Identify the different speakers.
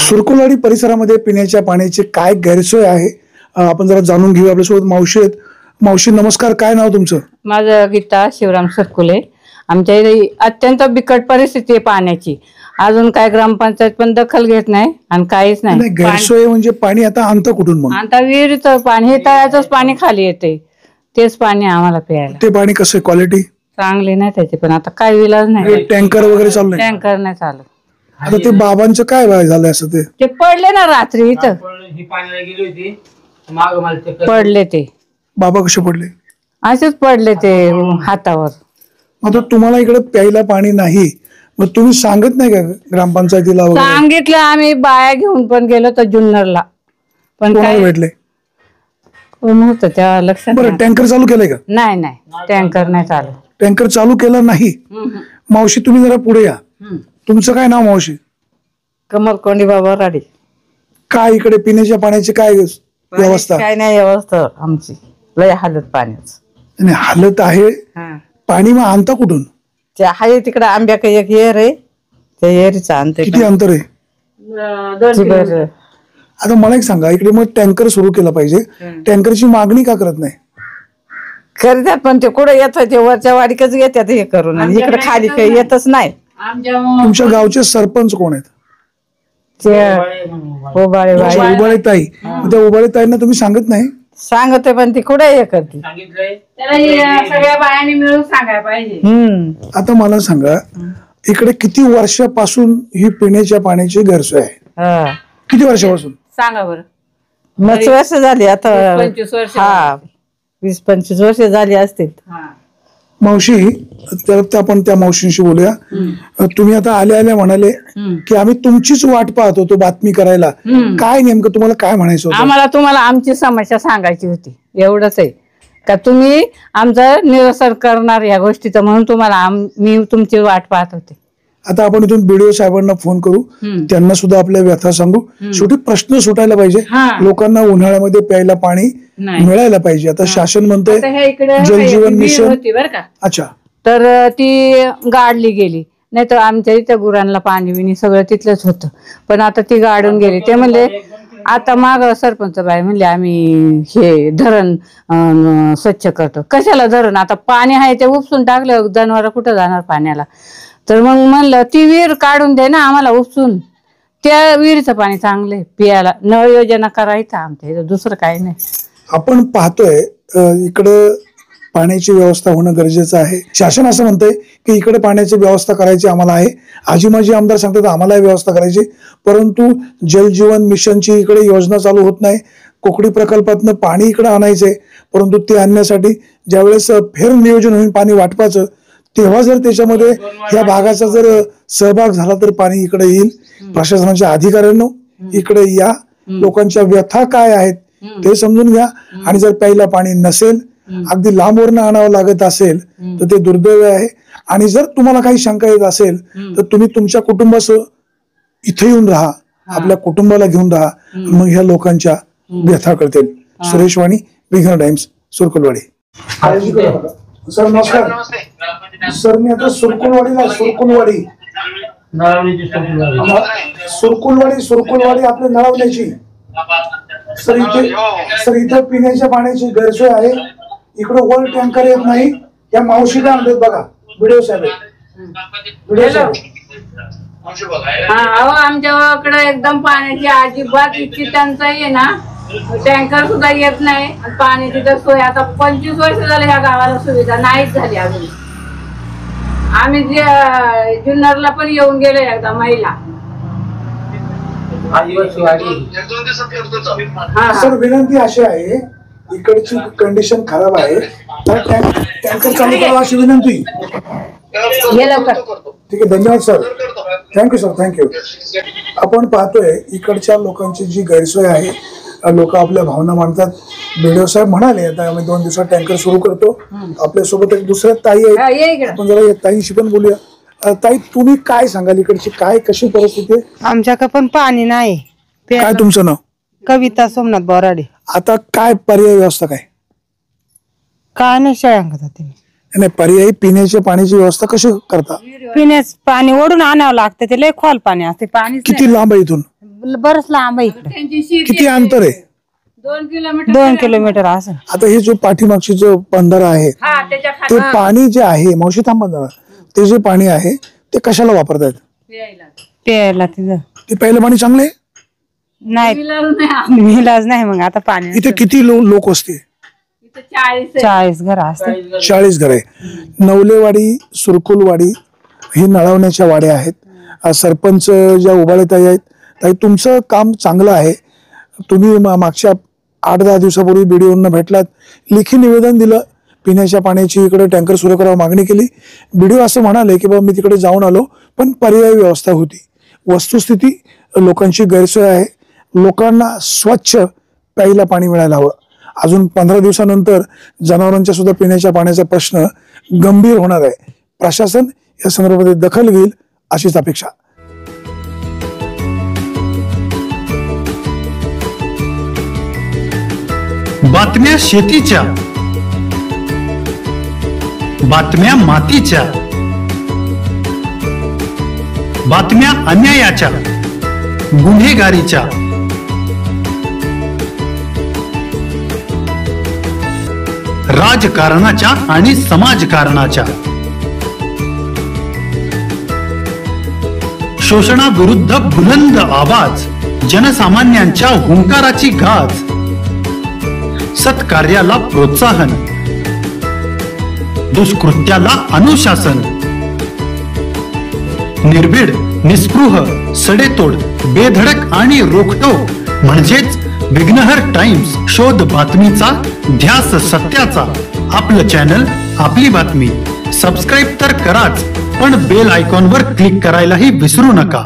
Speaker 1: सुरकुलवाडी परिसरामध्ये पिण्याच्या पाण्याची काय गैरसोय आहे आपण जरा जाणून घेऊ। आपल्यासोबत मावशी आहेत। मावशी नमस्कार, काय नाव तुमचं?
Speaker 2: माझं गीता शिवराम सरकुले। आमच्या इथे अत्यंत बिकट परिस्थिती आहे पाण्याची। अजून काय ग्रामपंचायत पण दखल घेत नाही आणि काहीच नाही।
Speaker 1: गैरसोय म्हणजे पाणी आता आणतं कुठून? मग
Speaker 2: आता विहिरीचं पाणी, हे तळ्याचंच पाणी खाली येते, तेच पाणी आम्हाला प्यायला।
Speaker 1: ते पाणी कसं क्वालिटी
Speaker 2: चांगली नाही त्याची, पण आता काय विलाज नाही।
Speaker 1: टँकर वगैरे चालू नाही?
Speaker 2: टँकर नाही चालू।
Speaker 1: आता ते बाबांचं काय झालं असं?
Speaker 2: ते पडले ना रात्री इथं, पडले ते
Speaker 1: बाबा कसे पडले?
Speaker 2: असेच पडले ते हातावर।
Speaker 1: आता तुम्हाला इकडे प्यायला पाणी नाही, मग तुम्ही सांगत नाही का ग्रामपंचायतीला?
Speaker 2: सांगितलं आम्ही, बाया घेऊन पण गेलो तर जुन्नरला, पण काय
Speaker 1: भेटले
Speaker 2: कोण होतं त्या लक्षात?
Speaker 1: बरं, टँकर चालू केलंय का?
Speaker 2: नाही नाही, टँकर नाही चालू।
Speaker 1: टँकर चालू केला नाही? मावशी तुम्ही जरा पुढे या। तुमचं काय नाव मावशी?
Speaker 2: कमल कोंडीबा बोराडे।
Speaker 1: काय इकडे पिण्याच्या पाण्याची काय व्यवस्था?
Speaker 2: काय नाही व्यवस्था आमची, लय हालत पाण्याचं।
Speaker 1: नाही हालत आहे, पाणी मग आणता कुठून?
Speaker 2: ते आहे तिकडे आंब्याकडे एक येर आहे, त्या येरीचं आणते।
Speaker 1: किती अंतर आहे? आता मला एक सांगा, इकडे मग टँकर सुरू केला पाहिजे, टँकरची मागणी का करत नाही?
Speaker 2: करतात पण ते कुठे येत, ते वरच्या वाडीकच येतात हे करून, आणि इकडे खाली काही येतच नाही।
Speaker 1: तुमच्या गावचे सरपंच कोण आहेत? उबाळे ताई। त्या उबाळे ताईंना तुम्ही सांगत नाही?
Speaker 2: सांगते पण ती कुठे हे करते, सगळ्या बायांनी मिळून सांगायला पाहिजे।
Speaker 1: आता मला सांगा, इकडे किती वर्षापासून ही पिण्याच्या पाण्याची गैरसोय आहे? किती वर्षापासून
Speaker 2: सांगा बरं? 20 वर्ष झाली आता, 25 वर्ष। हा, 20-25 वर्ष झाली असतील।
Speaker 1: मावशी, तर आपण त्या मावशींशी बोलूया। तुम्ही आता आल्या आल्या म्हणाले की आम्ही तुमचीच वाट पाहत होतो बातमी करायला, काय नेमकं तुम्हाला काय म्हणायचं होतं?
Speaker 2: आम्हाला तुम्हाला आमची समस्या सांगायची होती, एवढंच आहे का तुम्ही आमचं निरसन करणार या गोष्टीचं, म्हणून तुम्हाला मी तुमची वाट पाहत होते।
Speaker 1: आता आपण इथून बीडीओ साहेबांना फोन करू, त्यांना सुद्धा आपल्या व्यथा सांगू। शेवटी प्रश्न सुटायला पाहिजे, लोकांना उन्हाळ्यामध्ये प्यायला पाणी मिळायला पाहिजे। आता शासन म्हणतंय जलजीवन मिशन
Speaker 2: होती बरं का।
Speaker 1: अच्छा,
Speaker 2: तर ती गाडली गेली, नाही तर आमच्या इथं गुरांना पाणी बिणी सगळं तिथलंच होतं, पण आता ती गाडून गेली। ते म्हणले आता माग सरपंच बाई म्हणले आम्ही हे धरण स्वच्छ करतो। कशाला धरण? आता पाणी आहे ते उपसून टाकलं, जनावर कुठं जाणार पाण्याला? तर मग म्हणलं ती विहीर काढून दे ना आम्हाला उपसून, त्या विहिरीचं पाणी चांगलं पियाला। नळ योजना करायचं आमच्या इथं, दुसरं काही नाही।
Speaker 1: आपण पाहतोय इकडं पाण्याची व्यवस्था होणं गरजेचं आहे। शासन असं म्हणतंय की इकडे पाण्याची व्यवस्था करायची आम्हाला आहे, आजी माजी आमदार सांगतात आम्हाला व्यवस्था करायची, परंतु जलजीवन मिशनची इकडे योजना चालू होत नाही। कोकडी प्रकल्पातनं पाणी इकडे आणायचंय, परंतु ते आणण्यासाठी ज्यावेळेस फेर नियोजन होईल पाणी वाटपाचं, तेव्हा जर त्याच्यामध्ये या भागाचा जर सहभाग झाला तर पाणी इकडे येईल। प्रशासनाच्या अधिकाऱ्यांनो इकडे या, लोकांच्या व्यथा काय आहेत ते समजून घ्या, आणि जर प्यायला पाणी नसेल, अगदी लांबवरनं आणावं लागत असेल तर ते दुर्दैव आहे। आणि जर तुम्हाला काही शंका येत असेल तर तुम्ही तुमच्या कुटुंबासह इथे येऊन राहा, आपल्या कुटुंबाला घेऊन राहा, मग ह्या लोकांच्या व्यथा कळतील। सुरेश वाणी, विघ्न टाइम्स, सुरकुलवाडी। सर नमस्कार। सर मी आता सुरकुलवाडी आपल्या नळवण्याची सर इथे पिण्याच्या पाण्याची गैरसोय आहे। इकडे वर टँकर येत नाही, या मावशीला आणलेत बघा, व्हिडिओ साहेब।
Speaker 2: आमच्याकडे एकदम पाण्याची अजिबात इतकी टंचाई आहे ना, टँकर सुद्धा येत नाही, पाणी तिथं सोय। आता 25 वर्ष झाले ह्या गावाला सुविधा नाहीच झाली अजून। आम्ही जुन्नरला पण येऊन गेलो एकदा महिला।
Speaker 1: सर विनंती अशी आहे, इकडची कंडिशन खराब आहे, टँकर चालू करा अशी विनंती। ठीक आहे, धन्यवाद सर, थँक्यू सर, थँक्यू। आपण पाहतोय इकडच्या लोकांची जी गैरसोय आहे, लोक आपल्या भावना मांडतात। बीडीओ साहेब म्हणाले आता आम्ही 2 दिवसात टँकर सुरू करतो। आपल्यासोबत एक दुसऱ्या ताई आहेत, आपण जरा ताईंशी पण बोलूया। ताई तुम्ही काय सांगाल, इकडची काय कशी परिस्थिती आहे?
Speaker 3: आमच्याकडे पण पाणी नाही।
Speaker 1: काय तुमचं नाव?
Speaker 3: कविता सोमनाथ बोराडे।
Speaker 1: आता काय पर्याय व्यवस्था काय
Speaker 3: नाही सांगत
Speaker 1: नाही, पर्यायी पिण्याच्या पाण्याची व्यवस्था कशी करता?
Speaker 3: पिण्याचं पाणी ओढून आणावं लागतं, ते लय खोल पाणी असते। पाणी
Speaker 1: किती लांब आहे इथून?
Speaker 3: बरंच लांब आहे इकडे.
Speaker 2: त्यांची शेती
Speaker 1: किती अंतर आहे?
Speaker 2: 2 किलोमीटर
Speaker 3: 2 किलोमीटर असं.
Speaker 1: आता हे जो पाठीमागची जो बंधारा आहे
Speaker 2: हा त्याच्या
Speaker 1: ते पाणी जे आहे, मावशी थांबा जरा, ते जे पाणी आहे ते कशाला वापरतायत?
Speaker 3: प्यायला तिथं
Speaker 1: ते पहिलं पाणी चांगलं आहे?
Speaker 3: नाही इलाज नाही. मग आता पाणी
Speaker 1: इथे किती लोक असते?
Speaker 3: 40 घर असते.
Speaker 1: 40 घरे. नवलेवाडी, सुरकुलवाडी ही नळवण्याच्या वाड्या आहेत. सरपंच ज्या उभाळे ताई आहेत, ताई तुमचं काम चांगलं आहे. तुम्ही मागच्या 8-10 दिवसापूर्वी बीडीओंना भेटलात, लेखी निवेदन दिलं, पिण्याच्या पाण्याची इकडे टँकर सुरू करावं मागणी केली. बीडीओ असं म्हणाले की बाबा मी तिकडे जाऊन आलो, पण पर्यायी व्यवस्था होती. वस्तुस्थिती लोकांची गैरसोय आहे. लोकांना स्वच्छ प्यायला पाणी मिळायला हवं. अजून 15 दिवसानंतर जनावरांच्या सुद्धा पिण्याच्या पाण्याचा प्रश्न गंभीर होणार आहे. प्रशासन या संदर्भात दखल घेईल अशीच अपेक्षा.
Speaker 4: बातम्या शेतीच्या, बातम्या मातीच्या, बातम्या अन्यायाच्या, गुन्हेगारीच्या, राजकारणाच्या आणि समाजकारणाच्या, शोषणाविरुद्ध बुलंद आवाज, जनसामान्यांच्या हुंकाराची गाज, सत्कार्याला प्रोत्साहन, दुष्कृत्याला अनुशासन, निर्भीड, निस्पृह, सडेतोड, बेधडक आणि रोखटोक म्हणजेच विघ्नहर टाइम्स. शोध बातमीचा, ध्यास सत्याचा. आपलं चॅनल, आपली बातमी. सबस्क्राईब तर कराच, पण बेल आयकॉनवर क्लिक करायलाही विसरू नका.